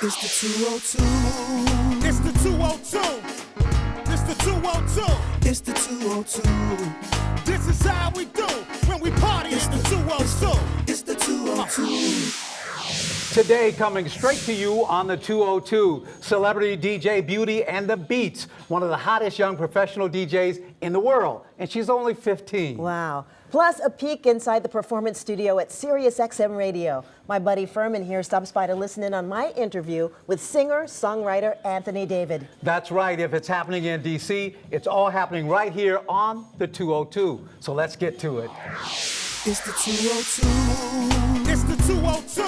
It's the 202. It's the 202. It's the 202. It's the 202. This is how we do when we party. It's the 202. It's the 202. Today, coming straight to you on the 202, celebrity DJ Beauty and The Beatz, one of the hottest young professional DJs in the world, and she's only 15. Wow. Plus a peek inside the performance studio at Sirius XM Radio. My buddy Ferman here stops by to listen in on my interview with singer-songwriter Anthony David. That's right. If it's happening in D.C., it's all happening right here on the 202. So let's get to it. It's the 202. It's the 202.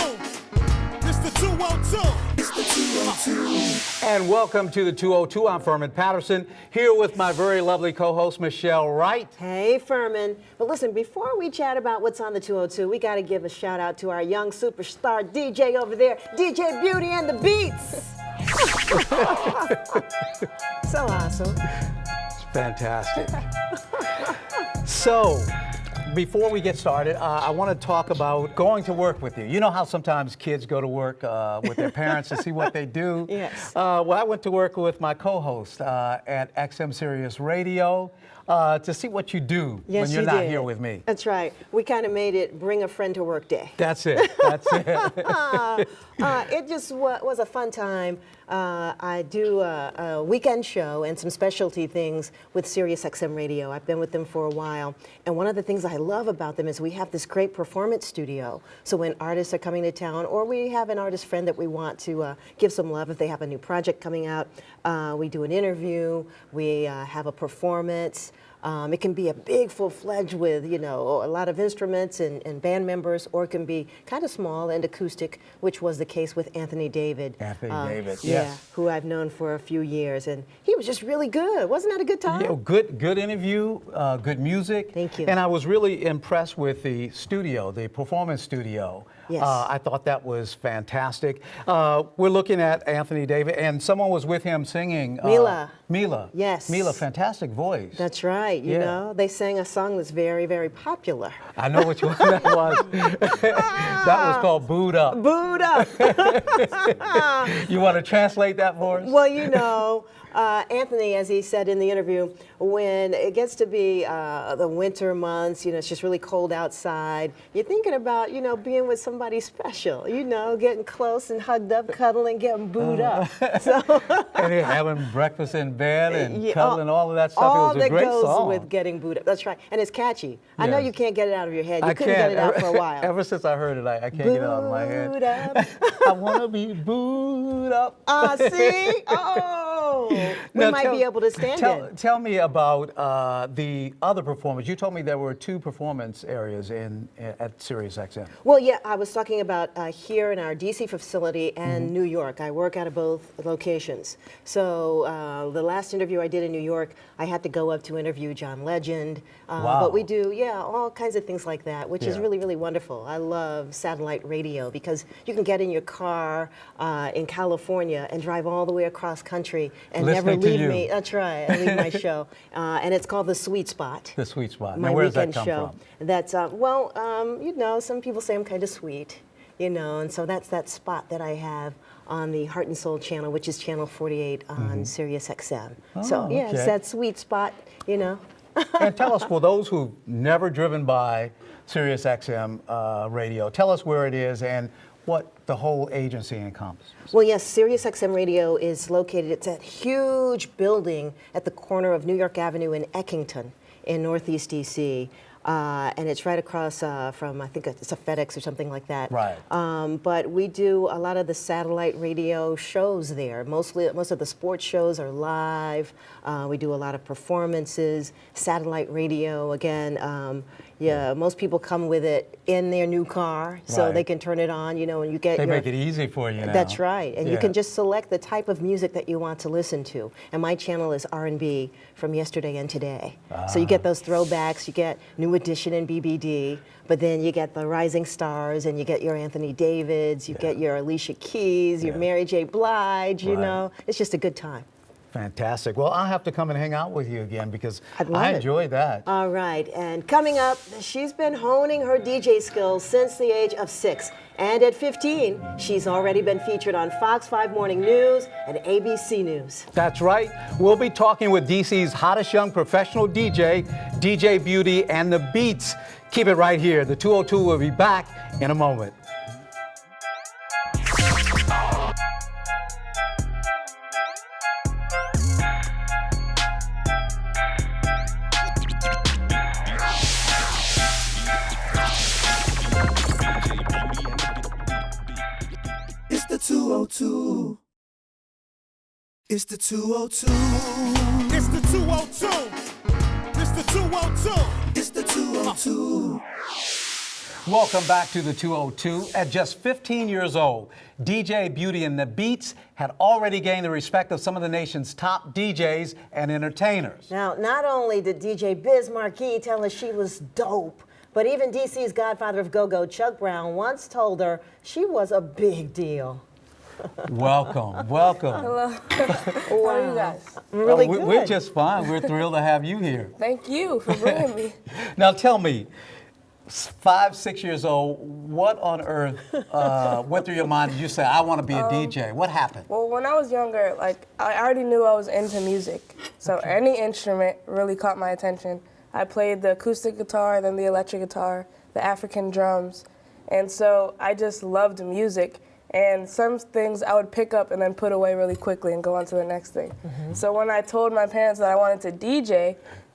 It's the 202. It's the 202. And welcome to the 202. I'm Ferman Patterson, here with my very lovely co-host, Michel Wright. Hey, Ferman. But listen, before we chat about what's on the 202, we got to give a shout out to our young superstar DJ over there, DJ Beauty and The Beatz. So awesome. It's fantastic. So, before we get started, I want to talk about going to work with you. You know how sometimes kids go to work with their parents to see what they do? Yes. Well, I went to work with my co-host at XM Sirius Radio to see what you do Yes, when you're you not did. here with me. That's right. We kind of made it bring a friend to work day. That's it. That's it. It just was a fun time. I do a weekend show and some specialty things with Sirius XM Radio. I've been with them for a while. And one of the things I love about them is we have this great performance studio. So when artists are coming to town, or we have an artist friend that we want to give some love if they have a new project coming out, we do an interview, we have a performance. It can be a big full-fledged with, you know, a lot of instruments and band members, or it can be kind of small and acoustic, which was the case with Anthony David. Anthony David, Yeah, yes. who I've known for a few years. And he was just really good. Wasn't that a good time? Yeah, good interview, good music. Thank you. And I was really impressed with the studio, the performance studio. Yes. I thought that was fantastic. We're looking at Anthony David, and someone was with him singing. Mila. Mila. Yes. Mila, fantastic voice. That's right. You Yeah. know, they sang a song that's very, very popular. I know which one that was. That was called Booed Up. Booed up. You want to translate that for us? Well, you know, Anthony, as he said in the interview, when it gets to be the winter months, you know, it's just really cold outside, you're thinking about, you know, being with somebody special, you know, getting close and hugged up, cuddling, getting booed up. So, And they're having breakfast in bed and Yeah, cuddling, all of that stuff. all It was a that great goes song. with getting booed up. That's right. And it's catchy. I know Yes. you can't get it out of your head. You I couldn't can't. get it out for a while. Ever since I heard it, I can't get it out of my head. Booed up. I want to be booed up. See? Oh, we Now, might be able to stand it. Tell me about the other performance. You told me there were 2 performance areas at Sirius XM. Well, yeah, I was talking about here in our DC facility and New York. I work out of both locations. So the last interview I did in New York, I had to go up to interview John Legend. Wow. But we do, yeah, all kinds of things like that, which is Yeah. really, really wonderful. I love satellite radio because you can get in your car in California and drive all the way across country and never Listening to leave you. me. That's right, I leave my show. And it's called The Sweet Spot. The sweet spot. My Now, where does that weekend come show. from? That's you know, some people say I'm kind of sweet, you know, and so that's that spot that I have on the Heart and Soul channel, which is channel 48 on Sirius XM. So yeah, it's okay. that sweet spot, you know. And tell us, for those who've never driven by Sirius XM radio, tell us where it is and what the whole agency encompasses. Well, yes, Sirius XM Radio is located, it's that huge building at the corner of New York Avenue in Eckington in Northeast DC. And it's right across from, I think it's a FedEx or something like that. Right. But we do a lot of the satellite radio shows there. Most of the sports shows are live. We do a lot of performances, satellite radio. Again, yeah, most people come with it in their new car, so Right. they can turn it on, you know, and you get They your... make it easy for you now. That's right, and you Yeah. can just select the type of music that you want to listen to. And my channel is R&B from yesterday and today. So you get those throwbacks, you get New Edition and BBD, but then you get the rising stars, and you get your Anthony Davids, you get your Alicia Keys, your Yeah. Mary J. Blige, you Right. know. It's just a good time. Fantastic. Well, I'll have to come and hang out with you again because I'd love I it. enjoy that. All right, and coming up, she's been honing her DJ skills since the age of 6. And at 15, she's already been featured on Fox 5 Morning News and ABC News. That's right. We'll be talking with DC's hottest young professional DJ, DJ Beauty and The Beatz. Keep it right here. The 202 will be back in a moment. It's the 202. It's the 202. It's the 202. It's the 202. It's the 202. Welcome back to the 202. At just 15 years old, DJ Beauty and The Beatz had already gained the respect of some of the nation's top DJs and entertainers. Now, not only did DJ Biz Markie tell us she was dope, but even DC's godfather of go-go, Chuck Brown, once told her she was a big deal. Welcome, welcome. Hello. How are you guys? Really we- good. We're just fine. We're thrilled to have you here. Thank you for bringing me. Now tell me, 5, 6 years old, what on earth went through your mind? Did you say, I want to be a DJ? What happened? Well, when I was younger, I already knew I was into music. So any instrument really caught my attention. I played the acoustic guitar, then the electric guitar, the African drums. And so I just loved music. And some things I would pick up and then put away really quickly and go on to the next thing. So when I told my parents that I wanted to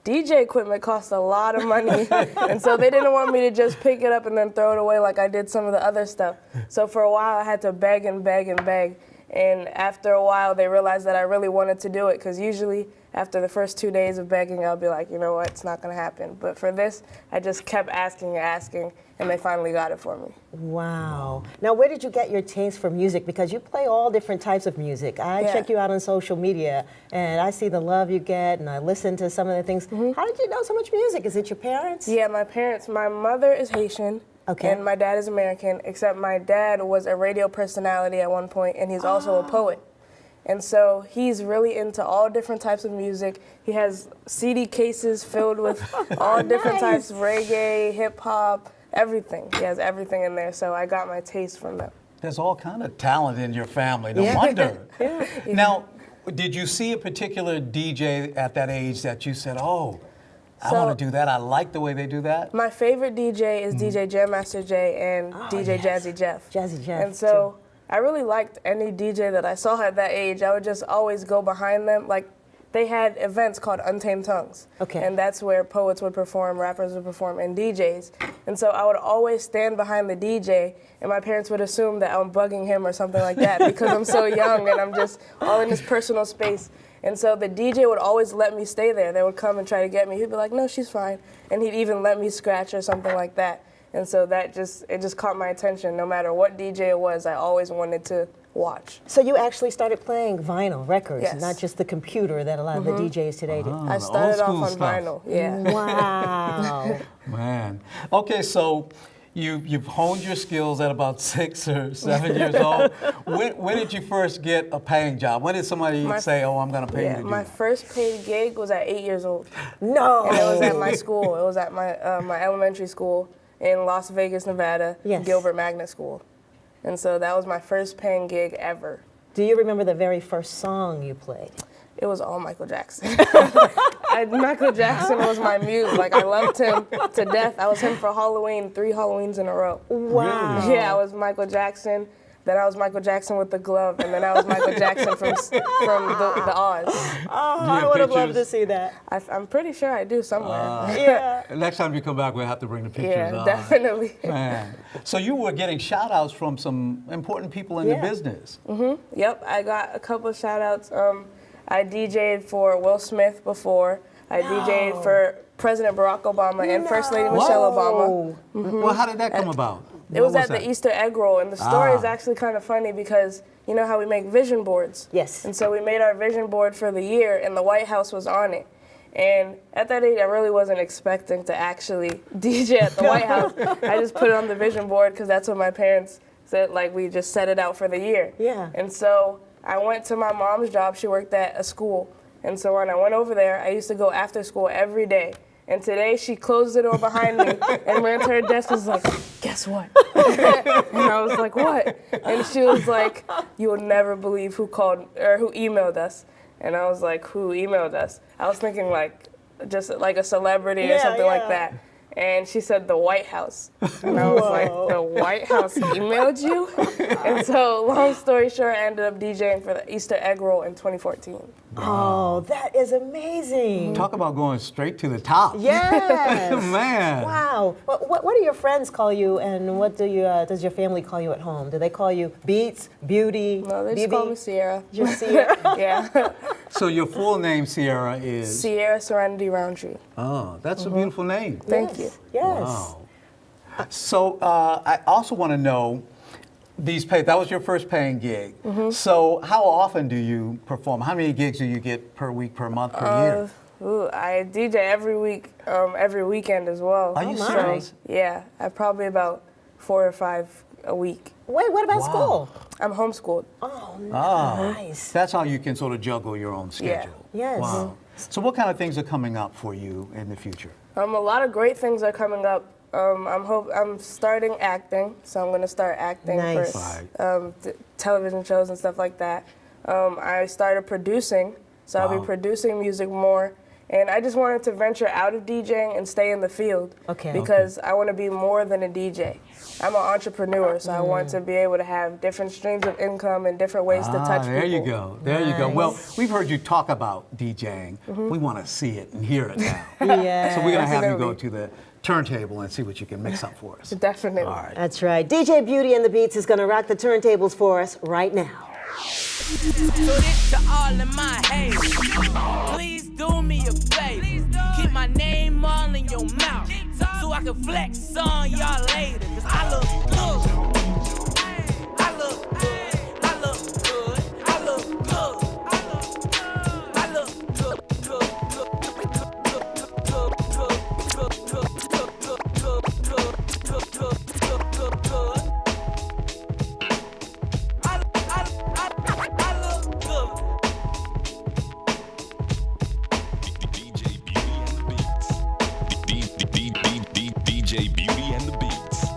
DJ equipment cost a lot of money. And so they didn't want me to just pick it up and then throw it away like I did some of the other stuff. So for a while I had to beg and beg and beg. And after a while they realized that I really wanted to do it, because usually after the first 2 days of begging, I'll be like, you know what, it's not gonna happen. But for this, I just kept asking and asking, and they finally got it for me. Wow. Now, where did you get your taste for music? Because you play all different types of music. I Yeah. check you out on social media, and I see the love you get, and I listen to some of the things. How did you know so much music? Is it your parents? Yeah, my parents, my mother is Haitian. Okay. And my dad is American, except my dad was a radio personality at one point, and he's also a poet. And so he's really into all different types of music. He has CD cases filled with all different types of reggae, hip hop, everything. He has everything in there, so I got my taste from them. There's all kind of talent in your family. No Yeah. wonder. Now, did you see a particular DJ at that age that you said, oh, I So- want to do that. I like the way they do that? My favorite DJ is DJ Jam Master Jay and DJ yes. Jazzy Jeff. Jazzy Jeff, And so I really liked any DJ that I saw at that age. I would just always go behind them. Like, they had events called Untamed Tongues. Okay. And that's where poets would perform, rappers would perform, and DJs. And so I would always stand behind the DJ, and my parents would assume that I'm bugging him or something like that because I'm so young and I'm just all in this personal space. And so the DJ would always let me stay there. They would come and try to get me. He'd be like, no, she's fine. And he'd even let me scratch or something like that. And so it just caught my attention. No matter what DJ it was, I always wanted to watch. So you actually started playing vinyl records, Yes. not just the computer that a lot of the DJs today do. I started off old on school stuff. vinyl. Yeah. Wow. Man. Okay, so you've honed your skills at about 6 or 7 years old. When did you first get a paying job? When did somebody say, oh, I'm going to pay you to do My that? first paid gig was at 8 years old. No. And it was at my school. It was at my elementary school in Las Vegas, Nevada, Yes. Gilbert Magnet School. And so that was my first paying gig ever. Do you remember the very first song you played? It was all Michael Jackson. Michael Jackson was my muse. Like, I loved him to death. I was him for Halloween, 3 Halloweens in a row. Wow. Yeah, I was Michael Jackson. Then I was Michael Jackson with the glove, and then I was Michael Jackson from the Oz. Oh, I would have loved to pictures? see that. I'm pretty sure I do somewhere. Yeah. Next time you come back, we'll have to bring the pictures Yeah, on. definitely. Man. So you were getting shout outs from some important people in the Yeah. business. Yep, I got a couple of shout outs. I DJ'd for Will Smith before. I DJ'd for President Barack Obama and First Lady Michelle Obama. Well, how did that come about? It was What at that? the Easter egg roll, and the story is actually kind of funny because you know how we make vision boards? Yes. And so we made our vision board for the year, and the White House was on it. And at that age, I really wasn't expecting to actually DJ at the White House. I just put it on the vision board because that's what my parents said, like, we just set it out for the year. Yeah. And so I went to my mom's job. She worked at a school. And so when I went over there, I used to go after school every day. And today she closed the door behind me and ran to her desk and was like, guess what? And I was like, what? And she was like, you will never believe who called or who emailed us. And I was like, who emailed us? I was thinking like just like a celebrity or something like that. And she said the White House. And I was like, the White House emailed you? And so long story short, I ended up DJing for the Easter egg roll in 2014. Oh, that is amazing. Talk about going straight to the top. Yes. Man. Wow. What do your friends call you, and what does your family call you at home? Do they call you Beatz, Beauty, No, they just call me Sierra. Just Sierra? Yeah. So your full name, Sierra, is? Sierra Serenity Roundtree. Oh, that's a beautiful name. Thank you. Yes. Wow. So I also want to know, that was your first paying gig. So how often do you perform? How many gigs do you get per week, per month, per year? I DJ every week, every weekend as well. Are you So, serious? yeah, I probably about 4 or 5 a week. Wait, what about school? I'm homeschooled. Oh, Ah, nice. That's how you can sort of juggle your own schedule. Yes. Wow. So what kind of things are coming up for you in the future? A lot of great things are coming up. I'm starting acting, so I'm going to start acting Nice. for television shows and stuff like that. I started producing, so I'll be producing music more. And I just wanted to venture out of DJing and stay in the field. Okay. Because I want to be more than a DJ. I'm an entrepreneur, so I want to be able to have different streams of income and different ways to touch there people. you go. There you go. Well, we've heard you talk about DJing. We want to see it and hear it now. Yeah. So we're going to have you Definitely. go to the turntable and see what you can mix up for us. Definitely. All right. That's right. DJ Beauty and the Beatz is going to rock the turntables for us right now. So this to all of my haters. Please do me a favor. Keep my name all in your mouth so I can flex on y'all later. Cause I look good. I look good. I look good. I look good. I look good. DJ Beauty and the Beatz.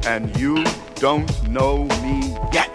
And you don't know me yet.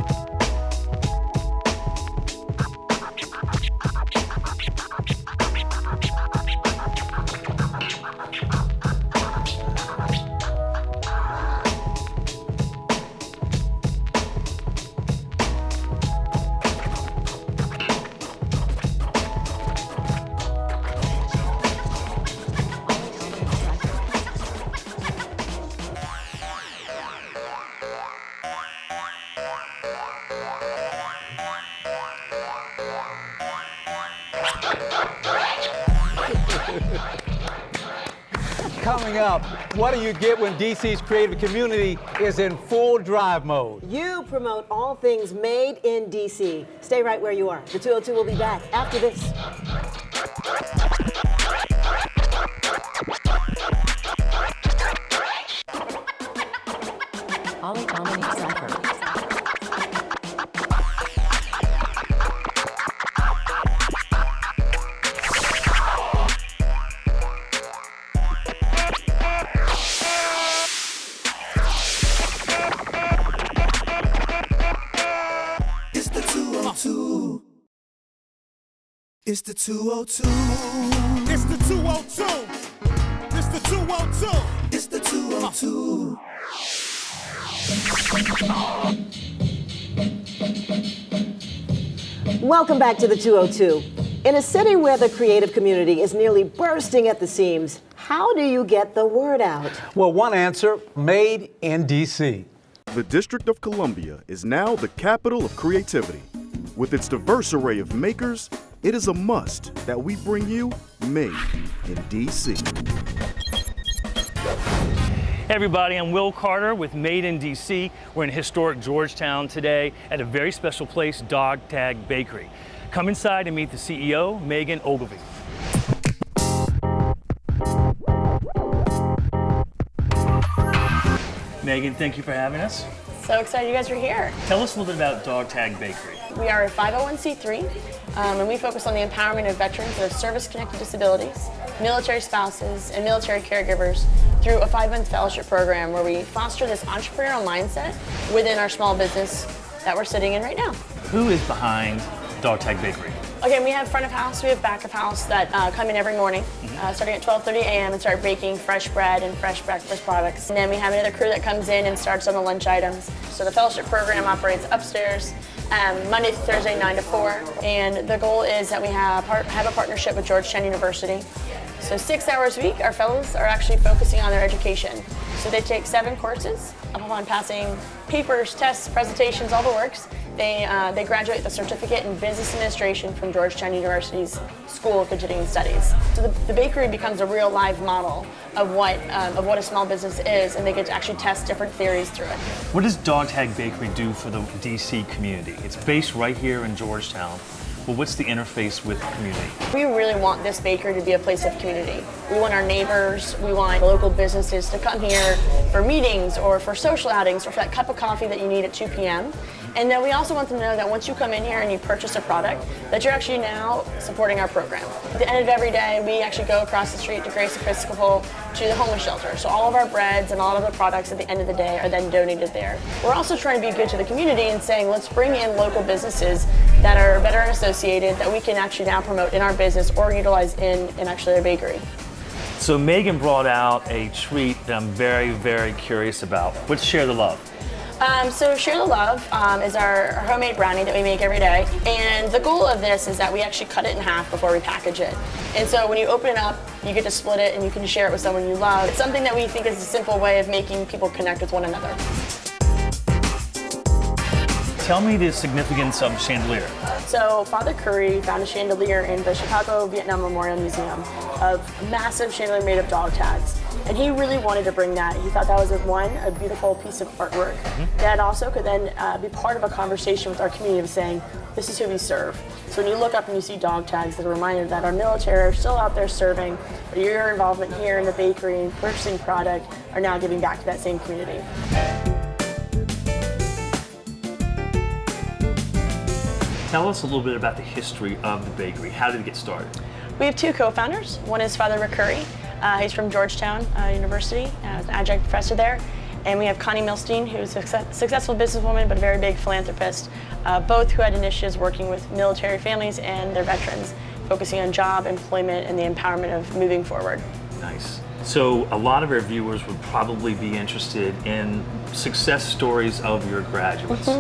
Coming up, what do you get when DC's creative community is in full drive mode? You promote all things made in DC. Stay right where you are. The 202 will be back after this. It's the 202. It's the 202. It's the 202. It's the 202. It's the 202. Welcome back to the 202. In a city where the creative community is nearly bursting at the seams, how do you get the word out? Well, one answer, made in DC. The District of Columbia is now the capital of creativity. With its diverse array of makers, it is a must that we bring you Made in DC. Hey everybody, I'm Will Carter with Made in DC. We're in historic Georgetown today at a very special place, Dogtag Bakery. Come inside and meet the CEO, Megan Ogilvy. Megan, thank you for having us. So excited you guys are here. Tell us a little bit about Dogtag Bakery. We are a 501c3, and we focus on the empowerment of veterans that have service-connected disabilities, military spouses, and military caregivers through a 5-month fellowship program where we foster this entrepreneurial mindset within our small business that we're sitting in right now. Who is behind Dogtag Bakery? Okay, we have front of house, we have back of house that come in every morning, starting at 12:30 a.m. and start baking fresh bread and fresh breakfast products. And then we have another crew that comes in and starts on the lunch items. So the fellowship program operates upstairs Monday through Thursday, 9 to 4. And the goal is that we have a partnership with Georgetown University. So 6 hours a week, our fellows are actually focusing on their education. So they take 7 courses. Upon passing papers, tests, presentations, all the works, they graduate with a certificate in business administration from Georgetown University's School of Continuing Studies. So the bakery becomes a real live model of what a small business is, and they get to actually test different theories through it. What does Dogtag Bakery do for the DC community? It's based right here in Georgetown. Well, what's the interface with the community? We really want this bakery to be a place of community. We want our neighbors, we want local businesses to come here for meetings or for social outings or for that cup of coffee that you need at 2 p.m. And then we also want them to know that once you come in here and you purchase a product, that you're actually now supporting our program. At the end of every day, we actually go across the street to Grace Episcopal to the homeless shelter. So all of our breads and all of the products at the end of the day are then donated there. We're also trying to be good to the community and saying, let's bring in local businesses that are veteran associated that we can actually now promote in our business or utilize in actually their bakery. So Megan brought out a treat that I'm very, very curious about. Let's share the love. So Share the Love is our homemade brownie that we make every day. And the goal of this is that we actually cut it in half before we package it. And so when you open it up, you get to split it and you can share it with someone you love. It's something that we think is a simple way of making people connect with one another. Tell me the significance of chandelier. So Father Curry found a chandelier in the Chicago Vietnam Memorial Museum of massive chandelier made of dog tags. And he really wanted to bring that. He thought that was a beautiful piece of artwork that also could then be part of a conversation with our community of saying, this is who we serve. So when you look up and you see dog tags, it's a reminder that our military are still out there serving, but your involvement here in the bakery and purchasing product are now giving back to that same community. Tell us a little bit about the history of the bakery. How did it get started? We have 2 co-founders. One is Father Rick Curry. He's from Georgetown University, an adjunct professor there. And we have Connie Milstein, who's a successful businesswoman, but a very big philanthropist, both who had initiatives working with military families and their veterans, focusing on job, employment, and the empowerment of moving forward. Nice. So a lot of our viewers would probably be interested in success stories of your graduates.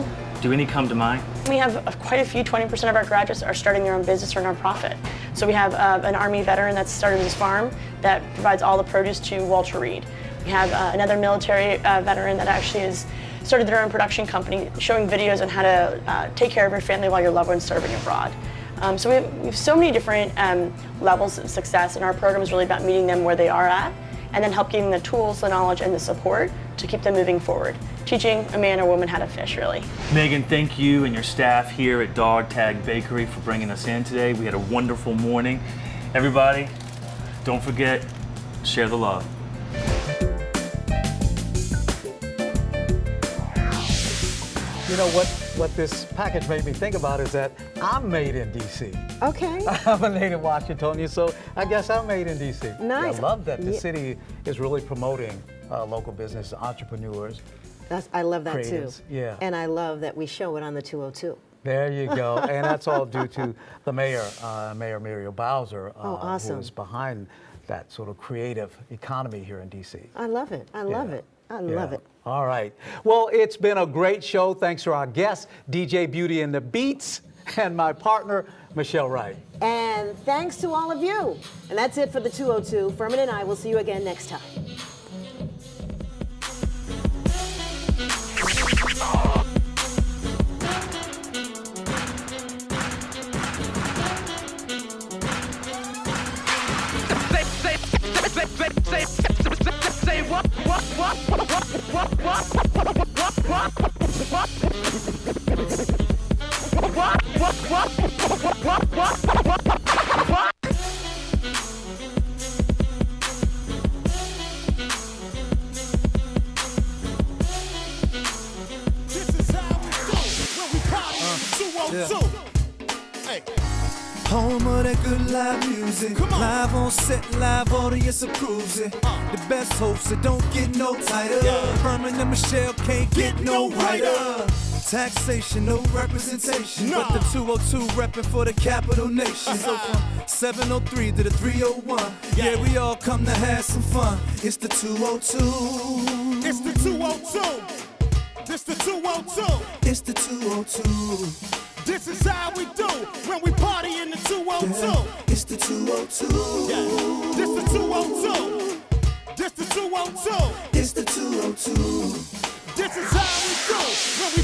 Do any come to mind? We have quite a few, 20% of our graduates are starting their own business or nonprofit. So we have an Army veteran that started his farm that provides all the produce to Walter Reed. We have another military veteran that actually has started their own production company showing videos on how to take care of your family while your loved one's serving abroad. So we have so many different levels of success, and our program is really about meeting them where they are at and then help giving them the tools, the knowledge, and the support to keep them moving forward. Teaching a man or woman how to fish, really. Megan, thank you and your staff here at Dogtag Bakery for bringing us in today. We had a wonderful morning. Everybody, don't forget, share the love. You know what this package made me think about is that I'm made in DC. Okay. I'm a native Washingtonian, so I guess I'm made in DC. Nice. I love that the city is really promoting local business, entrepreneurs. I love that creatives. too. Yeah. And I love that we show it on the 202. There you go. And that's all due to the mayor, Mayor Muriel Bowser, awesome. who's behind that sort of creative economy here in DC. I love it. I love it. I love it. All right. Well, it's been a great show. Thanks to our guest, DJ Beauty and The Beatz, and my partner, Michel Wright. And thanks to all of you. And that's it for the 202. Ferman and I will see you again next time. Say what? Home of that good live music. Live on set, live audience approves it. The best hosts, it don't get no tighter. Ferman and Michel can't get no brighter. Taxation, no representation. But the 202 reppin' for the capital nation. So from 703 to the 301. Yeah, we all come to have some fun. It's the 202. It's the 202. It's the 202. It's the 202. This is how we do when we party in the 202. It's the 202. This the 202. This the 202. It's the 202. This is how we do when we